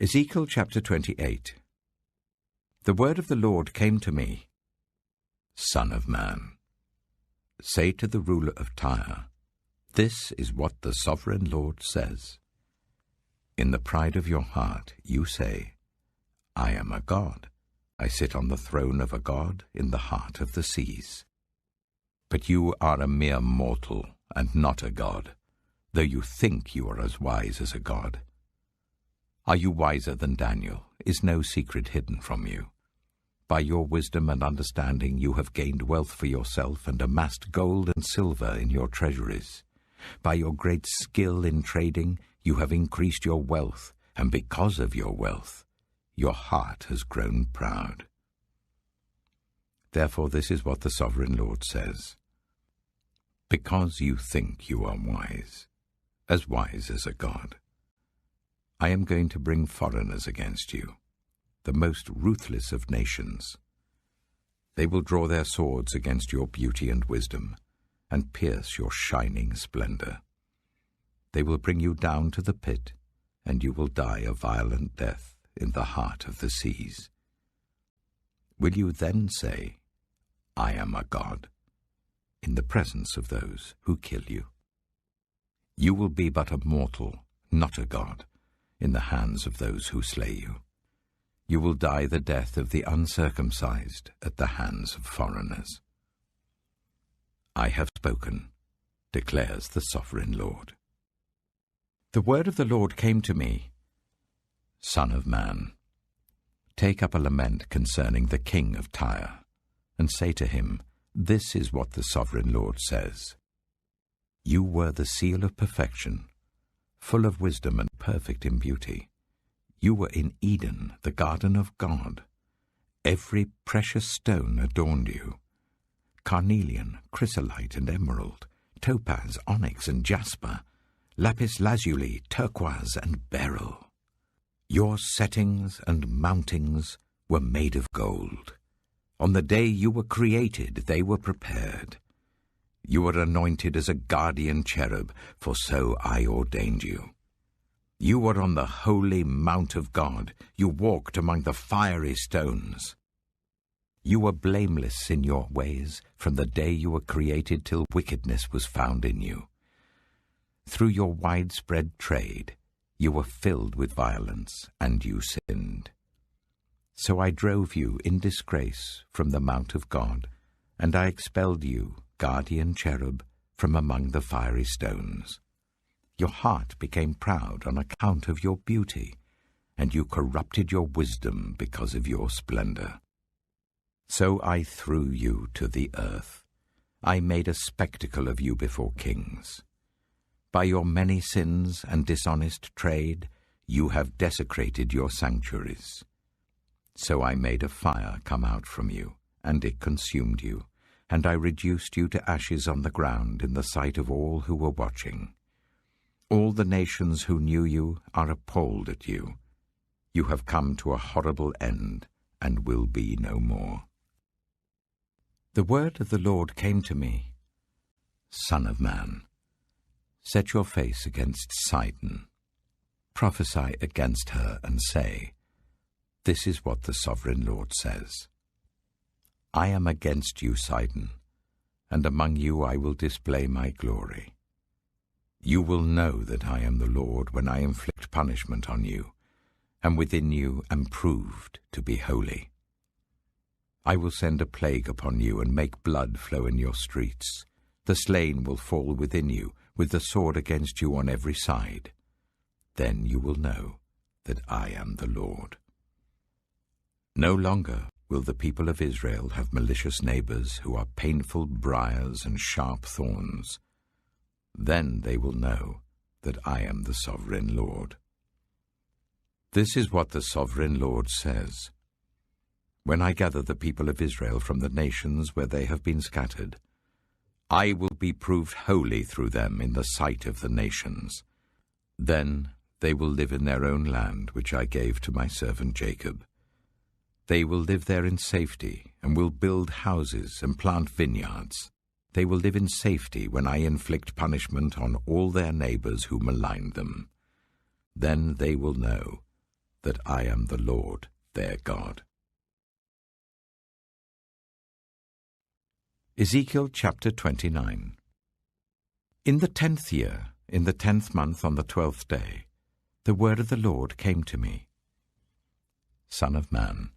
Ezekiel chapter 28. The word of the Lord came to me, Son of man, say to the ruler of Tyre, this is what the sovereign Lord says. In the pride of your heart you say, I am a god. I sit on the throne of a god in the heart of the seas. But you are a mere mortal and not a god, though you think you are as wise as a god. Are you wiser than Daniel? Is no secret hidden from you? By your wisdom and understanding you have gained wealth for yourself and amassed gold and silver in your treasuries. By your great skill in trading you have increased your wealth, and because of your wealth your heart has grown proud. Therefore this is what the sovereign Lord says. Because you think you are wise as a god, I am going to bring foreigners against you, the most ruthless of nations. They will draw their swords against your beauty and wisdom, and pierce your shining splendor. They will bring you down to the pit, and you will die a violent death in the heart of the seas. Will you then say, I am a god, in the presence of those who kill you? You will be but a mortal, not a god, in the hands of those who slay you. You will die the death of the uncircumcised at the hands of foreigners. I have spoken, declares the sovereign Lord. The word of the Lord came to me, Son of man, take up a lament concerning the king of Tyre, and say to him, this is what the sovereign Lord says. You were the seal of perfection, full of wisdom and perfect in beauty. You were in Eden, the garden of God. Every precious stone adorned you. Carnelian, chrysolite and emerald, topaz, onyx and jasper, lapis lazuli, turquoise and beryl. Your settings and mountings were made of gold. On the day you were created, they were prepared. You were anointed as a guardian cherub, for so I ordained you. You were on the holy mount of God. You walked among the fiery stones. You were blameless in your ways from the day you were created till wickedness was found in you. Through your widespread trade, you were filled with violence, and you sinned. So I drove you in disgrace from the mount of God, and I expelled you, guardian cherub, from among the fiery stones. Your heart became proud on account of your beauty, and you corrupted your wisdom because of your splendor. So I threw you to the earth. I made a spectacle of you before kings. By your many sins and dishonest trade, you have desecrated your sanctuaries. So I made a fire come out from you, and it consumed you, and I reduced you to ashes on the ground in the sight of all who were watching. All the nations who knew you are appalled at you. You have come to a horrible end, and will be no more. The word of the Lord came to me, Son of man, set your face against Sidon. Prophesy against her and say, this is what the sovereign Lord says. I am against you, Sidon, and among you I will display my glory. You will know that I am the Lord when I inflict punishment on you, and within you am proved to be holy. I will send a plague upon you and make blood flow in your streets. The slain will fall within you, with the sword against you on every side. Then you will know that I am the Lord. No longer will the people of Israel have malicious neighbors who are painful briars and sharp thorns. Then they will know that I am the sovereign Lord. This is what the sovereign Lord says. When I gather the people of Israel from the nations where they have been scattered, I will be proved holy through them in the sight of the nations. Then they will live in their own land, which I gave to my servant Jacob. They will live there in safety, and will build houses and plant vineyards. They will live in safety when I inflict punishment on all their neighbors who malign them. Then they will know that I am the Lord their God. Ezekiel chapter 29. In the 10th year, in the 10th month, on the 12th day, the word of the Lord came to me. Son of man,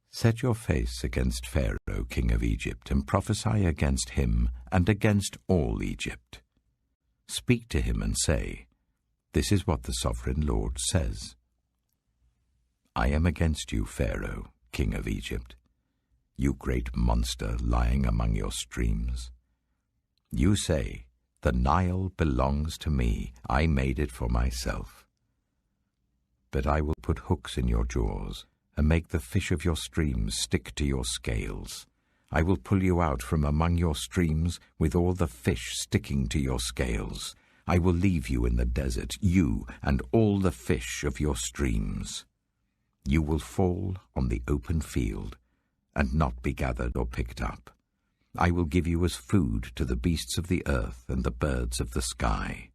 set your face against Pharaoh, king of Egypt, and prophesy against him and against all Egypt. Speak to him and say, This is what the sovereign Lord says. I am against you, Pharaoh, king of Egypt, you great monster lying among your streams. You say, The Nile belongs to me, I made it for myself. But I will put hooks in your jaws, and make the fish of your streams stick to your scales. I will pull you out from among your streams with all the fish sticking to your scales. I will leave you in the desert, you and all the fish of your streams. You will fall on the open field, and not be gathered or picked up. I will give you as food to the beasts of the earth and the birds of the sky.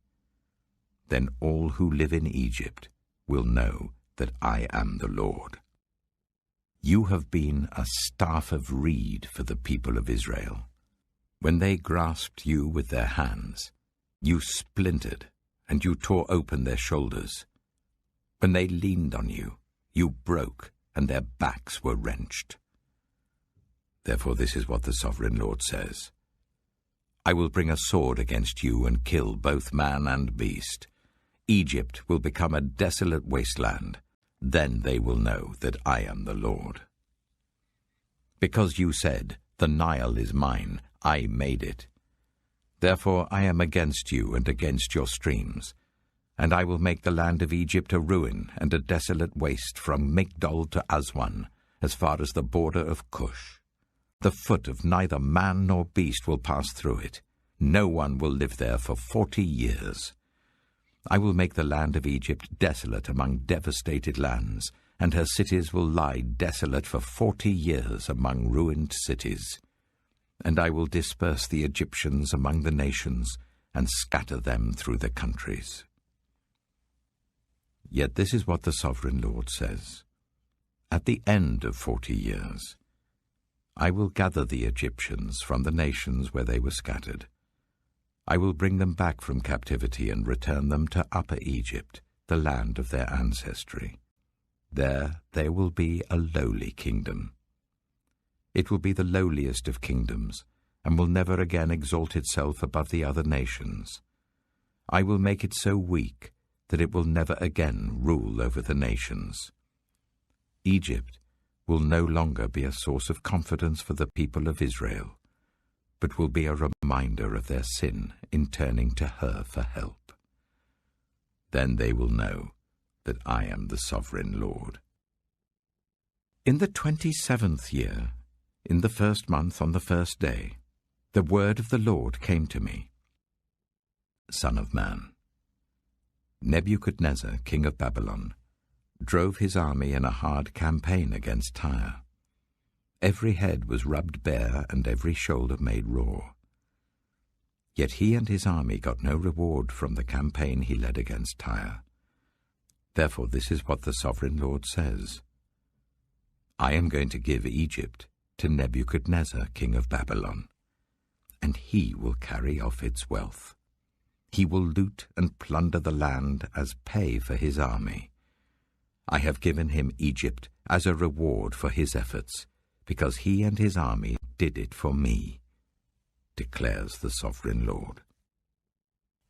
Then all who live in Egypt will know that I am the Lord. You have been a staff of reed for the people of Israel. When they grasped you with their hands, you splintered, and you tore open their shoulders. When they leaned on you, you broke, and their backs were wrenched. Therefore this is what the sovereign Lord says. I will bring a sword against you and kill both man and beast. Egypt will become a desolate wasteland. Then they will know that I am the Lord. Because you said, The Nile is mine, I made it. Therefore I am against you and against your streams, and I will make the land of Egypt a ruin and a desolate waste from Migdol to Aswan, as far as the border of Cush. The foot of neither man nor beast will pass through it. No one will live there for 40 years. I will make the land of Egypt desolate among devastated lands, and her cities will lie desolate for 40 years among ruined cities. And I will disperse the Egyptians among the nations, and scatter them through the countries. Yet this is what the sovereign Lord says. At the end of 40 years, I will gather the Egyptians from the nations where they were scattered. I will bring them back from captivity and return them to Upper Egypt, the land of their ancestry. There they will be a lowly kingdom. It will be the lowliest of kingdoms, and will never again exalt itself above the other nations. I will make it so weak that it will never again rule over the nations. Egypt will no longer be a source of confidence for the people of Israel, but will be a reminder of their sin in turning to her for help. Then they will know that I am the sovereign Lord. In the 27th year, in the 1st month, on the 1st day, the word of the Lord came to me. Son of man, Nebuchadnezzar, king of Babylon, drove his army in a hard campaign against Tyre. Every head was rubbed bare and every shoulder made raw. Yet he and his army got no reward from the campaign he led against Tyre. Therefore this is what the sovereign Lord says. I am going to give Egypt to Nebuchadnezzar, king of Babylon, and he will carry off its wealth. He will loot and plunder the land as pay for his army. I have given him Egypt as a reward for his efforts, because he and his army did it for me, declares the sovereign Lord.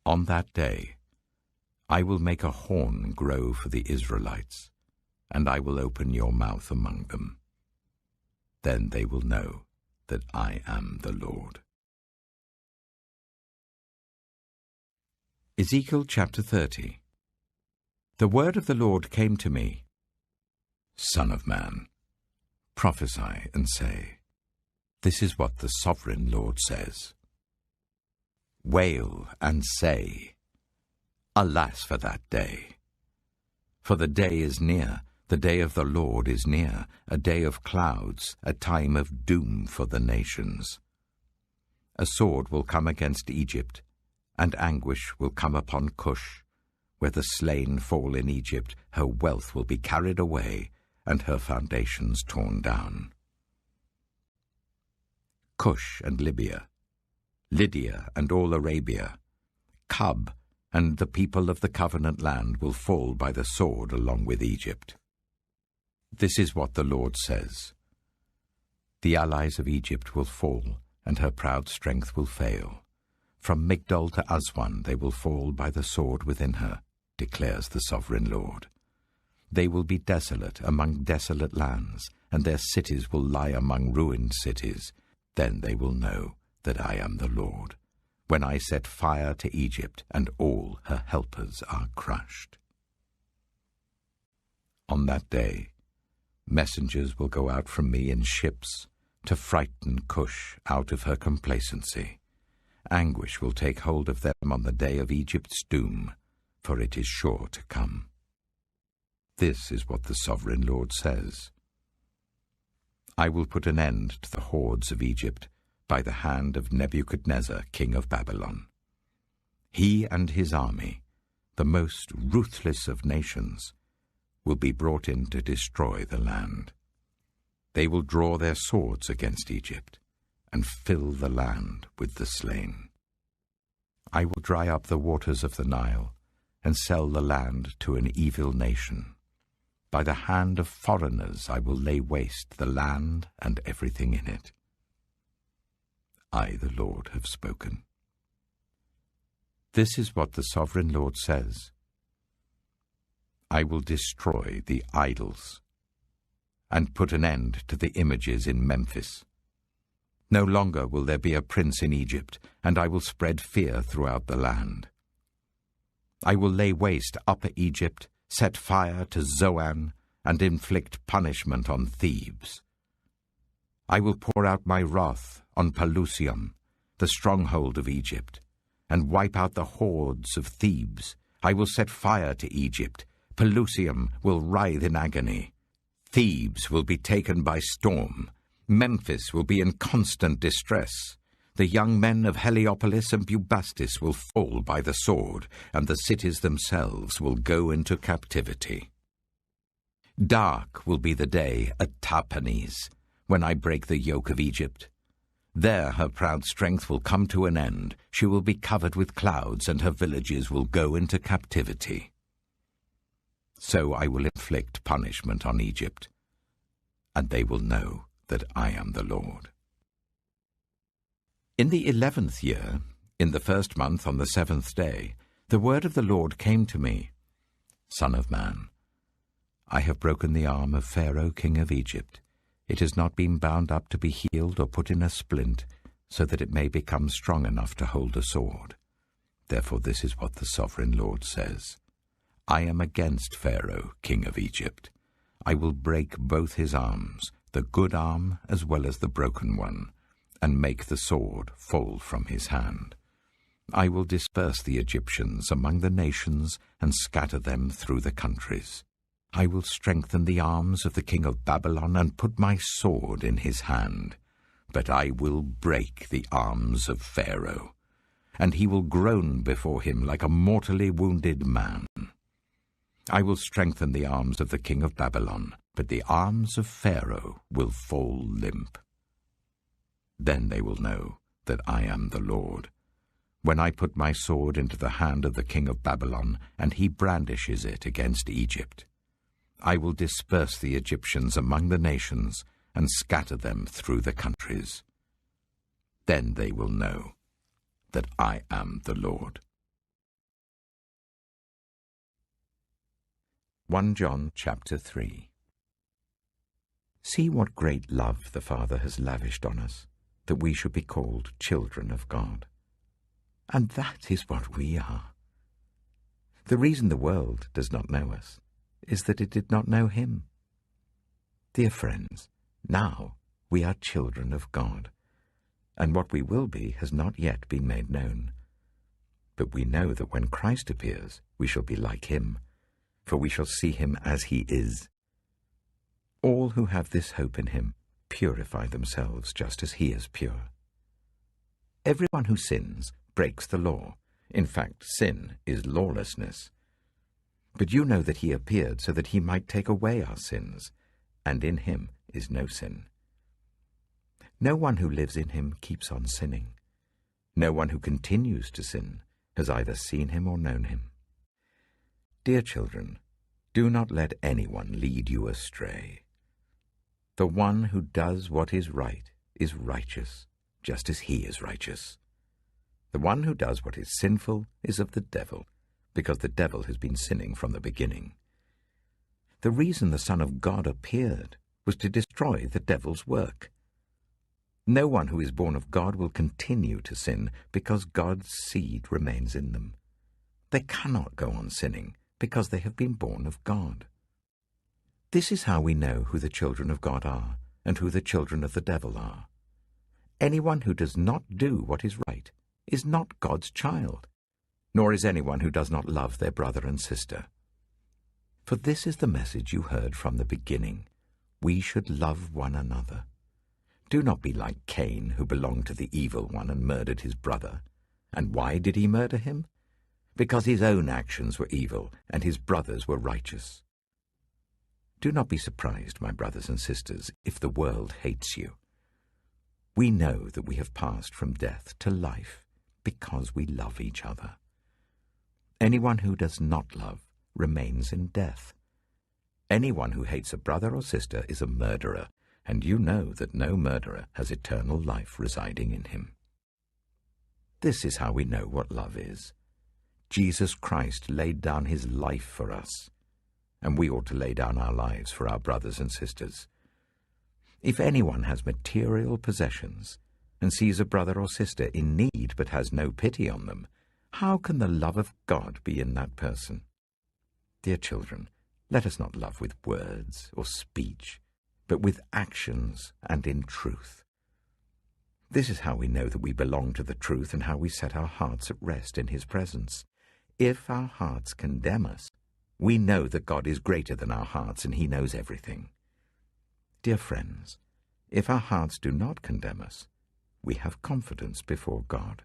On that day, I will make a horn grow for the Israelites, and I will open your mouth among them. Then they will know that I am the Lord. Ezekiel chapter 30. The word of the Lord came to me. Son of man, prophesy and say, This is what the sovereign Lord says. Wail and say, Alas for that day! For the day is near, the day of the Lord is near, a day of clouds, a time of doom for the nations. A sword will come against Egypt, and anguish will come upon Cush, where the slain fall in Egypt, her wealth will be carried away, and her foundations torn down. Cush and Libya, Lydia and all Arabia, Cub and the people of the covenant land will fall by the sword along with Egypt. This is what the Lord says. The allies of Egypt will fall, and her proud strength will fail. From Migdol to Aswan they will fall by the sword within her, declares the sovereign Lord. They will be desolate among desolate lands, and their cities will lie among ruined cities. Then they will know that I am the Lord, when I set fire to Egypt, and all her helpers are crushed. On that day, messengers will go out from me in ships to frighten Cush out of her complacency. Anguish will take hold of them on the day of Egypt's doom, for it is sure to come. This is what the sovereign Lord says. I will put an end to the hordes of Egypt by the hand of Nebuchadnezzar, king of Babylon. He and his army, the most ruthless of nations, will be brought in to destroy the land. They will draw their swords against Egypt and fill the land with the slain. I will dry up the waters of the Nile and sell the land to an evil nation. By the hand of foreigners I will lay waste the land and everything in it. I, the Lord, have spoken. This is what the sovereign Lord says. I will destroy the idols and put an end to the images in Memphis. No longer will there be a prince in Egypt, and I will spread fear throughout the land. I will lay waste Upper Egypt, set fire to Zoan, and inflict punishment on Thebes. I will pour out my wrath on Pelusium, the stronghold of Egypt, and wipe out the hordes of Thebes. I will set fire to Egypt. Pelusium will writhe in agony. Thebes will be taken by storm. Memphis will be in constant distress. The young men of Heliopolis and Bubastis will fall by the sword, and the cities themselves will go into captivity. Dark will be the day at Tahpanhes, when I break the yoke of Egypt. There her proud strength will come to an end. She will be covered with clouds, and her villages will go into captivity. So I will inflict punishment on Egypt, and they will know that I am the Lord. In the 11th year, in the 1st month on the 7th day, the word of the Lord came to me. Son of man, I have broken the arm of Pharaoh, king of Egypt. It has not been bound up to be healed or put in a splint, so that it may become strong enough to hold a sword. Therefore this is what the sovereign Lord says. I am against Pharaoh, king of Egypt. I will break both his arms, the good arm as well as the broken one, and make the sword fall from his hand. I will disperse the Egyptians among the nations and scatter them through the countries. I will strengthen the arms of the king of Babylon and put my sword in his hand. But I will break the arms of Pharaoh, and he will groan before him like a mortally wounded man. I will strengthen the arms of the king of Babylon, but the arms of Pharaoh will fall limp. Then they will know that I am the Lord, when I put my sword into the hand of the king of Babylon, and he brandishes it against Egypt. I will disperse the Egyptians among the nations and scatter them through the countries. Then they will know that I am the Lord. 1 John chapter 3. See what great love the Father has lavished on us, that we should be called children of God. And that is what we are. The reason the world does not know us is that it did not know him. Dear friends, now we are children of God, and what we will be has not yet been made known. But we know that when Christ appears, we shall be like him, for we shall see him as he is. All who have this hope in him purify themselves just as he is pure. Everyone who sins breaks the law. In fact, sin is lawlessness. But you know that he appeared so that he might take away our sins, and in him is no sin. No one who lives in him keeps on sinning. No one who continues to sin has either seen him or known him. Dear children, do not let anyone lead you astray. The one who does what is right is righteous, just as he is righteous. The one who does what is sinful is of the devil, because the devil has been sinning from the beginning. The reason the Son of God appeared was to destroy the devil's work. No one who is born of God will continue to sin because God's seed remains in them. They cannot go on sinning because they have been born of God. This is how we know who the children of God are and who the children of the devil are. Anyone who does not do what is right is not God's child, nor is anyone who does not love their brother and sister. For this is the message you heard from the beginning. We should love one another. Do not be like Cain, who belonged to the evil one and murdered his brother. And why did he murder him? Because his own actions were evil and his brothers were righteous. Do not be surprised, my brothers and sisters, if the world hates you. We know that we have passed from death to life because we love each other. Anyone who does not love remains in death. Anyone who hates a brother or sister is a murderer, and you know that no murderer has eternal life residing in him. This is how we know what love is. Jesus Christ laid down his life for us, and we ought to lay down our lives for our brothers and sisters. If anyone has material possessions and sees a brother or sister in need but has no pity on them, how can the love of God be in that person? Dear children, let us not love with words or speech, but with actions and in truth. This is how we know that we belong to the truth and how we set our hearts at rest in his presence. If our hearts condemn us, we know that God is greater than our hearts and he knows everything. Dear friends, if our hearts do not condemn us, we have confidence before God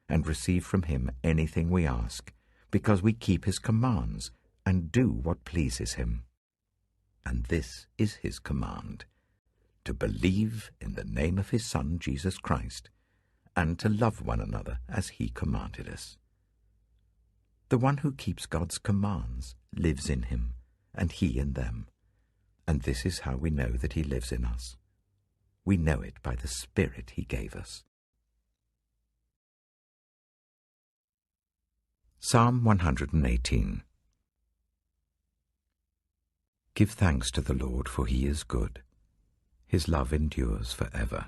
and receive from him anything we ask, because we keep his commands and do what pleases him. And this is his command, to believe in the name of his Son, Jesus Christ, and to love one another as he commanded us. The one who keeps God's commands lives in him, and he in them. And this is how we know that he lives in us. We know it by the Spirit he gave us. Psalm 118. Give thanks to the Lord, for he is good. His love endures forever.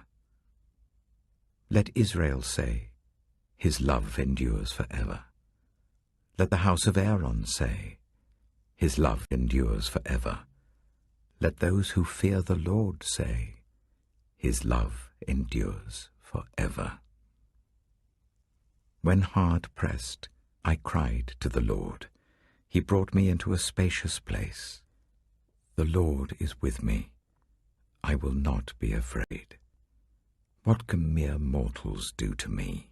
Let Israel say, his love endures forever. Let the house of Aaron say, his love endures forever. Let those who fear the Lord say, his love endures forever. When hard pressed, I cried to the Lord. He brought me into a spacious place. The Lord is with me. I will not be afraid. What can mere mortals do to me?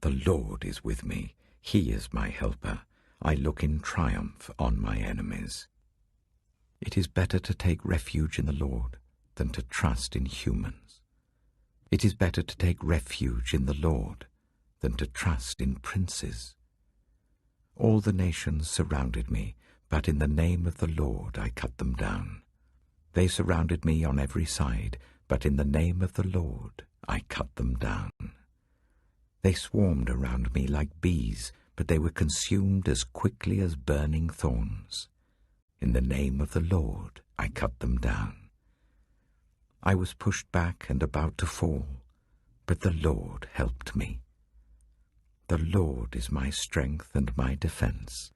The Lord is with me. He is my helper. I look in triumph on my enemies. It is better to take refuge in the Lord than to trust in humans. It is better to take refuge in the Lord than to trust in princes. All the nations surrounded me, but in the name of the Lord I cut them down. They surrounded me on every side, but in the name of the Lord I cut them down. They swarmed around me like bees, but they were consumed as quickly as burning thorns. In the name of the Lord I cut them down. I was pushed back and about to fall, but the Lord helped me. The Lord is my strength and my defense.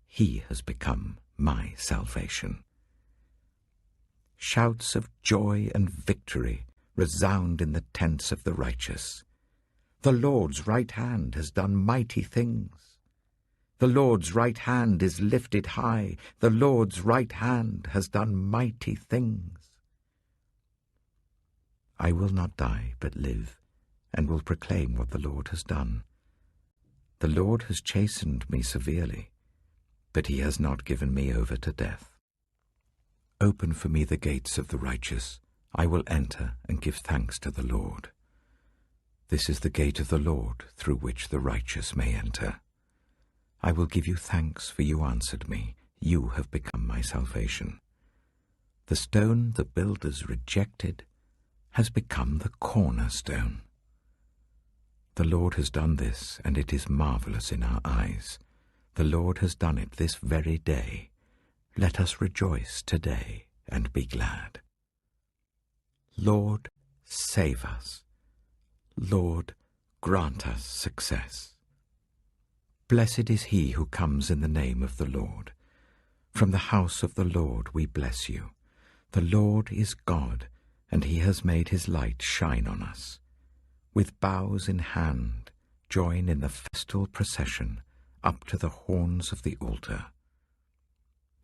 He has become my salvation. Shouts of joy and victory resound in the tents of the righteous. The Lord's right hand has done mighty things. The Lord's right hand is lifted high. The Lord's right hand has done mighty things. I will not die, but live, and will proclaim what the Lord has done. The Lord has chastened me severely. but he has not given me over to death. Open for me the gates of the righteous. I will enter and give thanks to the Lord. This is the gate of the Lord, through which the righteous may enter. I will give you thanks, for you answered me. You have become my salvation. The stone the builders rejected has become the cornerstone. The Lord has done this, and it is marvelous in our eyes. The Lord has done it this very day. Let us rejoice today and be glad. Lord, save us. Lord, grant us success. Blessed is he who comes in the name of the Lord. From the house of the Lord we bless you. The Lord is God, and he has made his light shine on us. With boughs in hand, join in the festal procession up to the horns of the altar.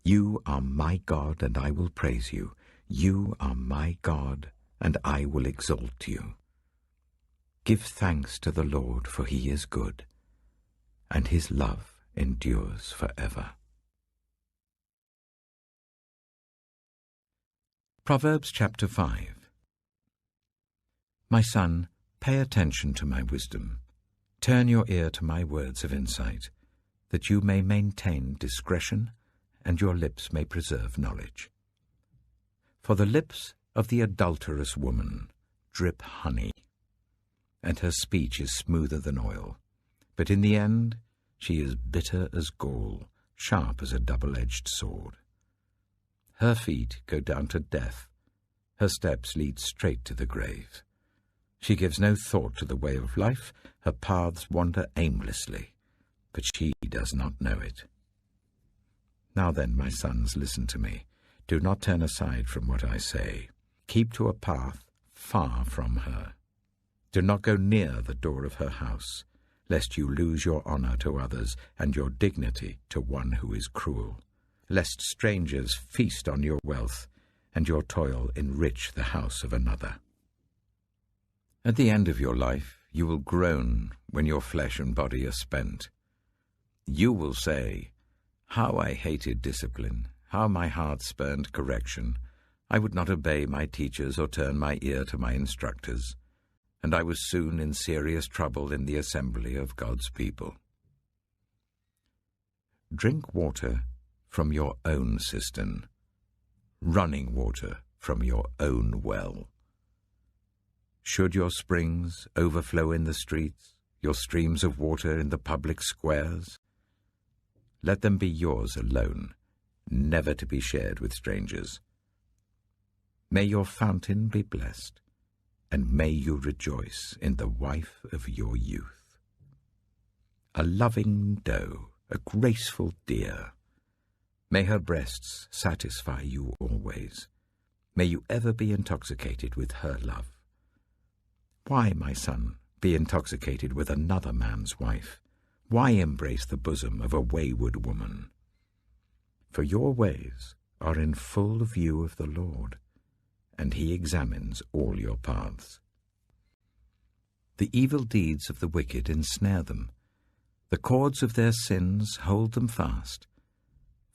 You are my God, and I will praise you. You are my God, and I will exalt you. Give thanks to the Lord, for he is good, and his love endures forever. Proverbs chapter 5. My son, pay attention to my wisdom. Turn your ear to my words of insight, that you may maintain discretion, and your lips may preserve knowledge. For the lips of the adulterous woman drip honey, and her speech is smoother than oil. But in the end she is bitter as gall, sharp as a double-edged sword. Her feet go down to death, her steps lead straight to the grave. She gives no thought to the way of life, her paths wander aimlessly, but she does not know it. Now then, my sons, listen to me. Do not turn aside from what I say. Keep to a path far from her. Do not go near the door of her house, lest you lose your honor to others and your dignity to one who is cruel, lest strangers feast on your wealth and your toil enrich the house of another. At the end of your life you will groan when your flesh and body are spent. You will say, "How I hated discipline, how my heart spurned correction. I would not obey my teachers or turn my ear to my instructors, and I was soon in serious trouble in the assembly of God's people." Drink water from your own cistern, running water from your own well. Should your springs overflow in the streets, your streams of water in the public squares, let them be yours alone, never to be shared with strangers. May your fountain be blessed, and may you rejoice in the wife of your youth. A loving doe, a graceful deer, may her breasts satisfy you always. May you ever be intoxicated with her love. Why, my son, be intoxicated with another man's wife? Why embrace the bosom of a wayward woman? For your ways are in full view of the Lord, and he examines all your paths. The evil deeds of the wicked ensnare them. The cords of their sins hold them fast.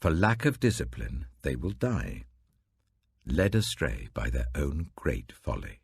For lack of discipline they will die, led astray by their own great folly.